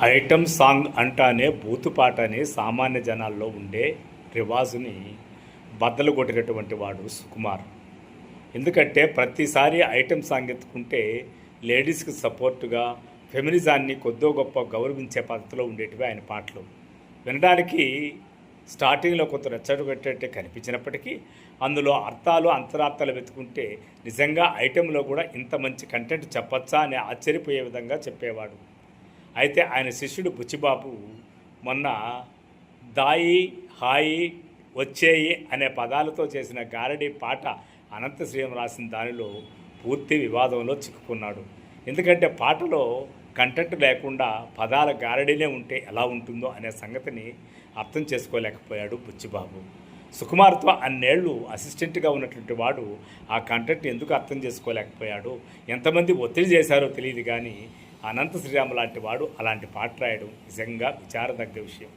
Item song అంటానే బూతుపాట అని సామాన్య జనాల్లో ఉండే రివాజుని బద్దలు కొట్టినటువంటి వాడు సుకుమార్. ఎందుకంటే ప్రతిసారి ఐటమ్ సాంగ్ ఎత్తుకుంటే లేడీస్కి సపోర్టుగా ఫెమినిజాన్ని కొద్దో గొప్ప గౌరవించే పద్ధతిలో ఉండేటివి ఆయన పాటలు. వినడానికి స్టార్టింగ్లో కొంత రెచ్చగొట్టేట్టే కనిపించినప్పటికీ అందులో అర్థాలు అంతరార్థాలు వెతుకుంటే నిజంగా ఐటెంలో కూడా ఇంత మంచి కంటెంట్ చెప్పచ్చా అని ఆశ్చర్యపోయే విధంగా చెప్పేవాడు. అయితే ఆయన శిష్యుడు బుచ్చిబాబు మొన్న దాయి హాయి వచ్చేయి అనే పదాలతో చేసిన గారడీ పాట అనంత శ్రీయం రాసిన దానిలో పూర్తి వివాదంలో చిక్కుకున్నాడు. ఎందుకంటే పాటలో కంటెంట్ లేకుండా పదాల గారడీనే ఉంటే ఎలా ఉంటుందో అనే సంగతిని అర్థం చేసుకోలేకపోయాడు బుచ్చిబాబు. సుకుమార్తో అన్నేళ్ళు అసిస్టెంట్గా ఉన్నటువంటి వాడు ఆ కంటెంట్ ఎందుకు అర్థం చేసుకోలేకపోయాడు, ఎంతమంది ఒత్తిడి చేశారో తెలియదు. కానీ అనంత శ్రీరామ్ లాంటి వాడు అలాంటి పాట రాయడం నిజంగా విచారదగ్గ విషయం.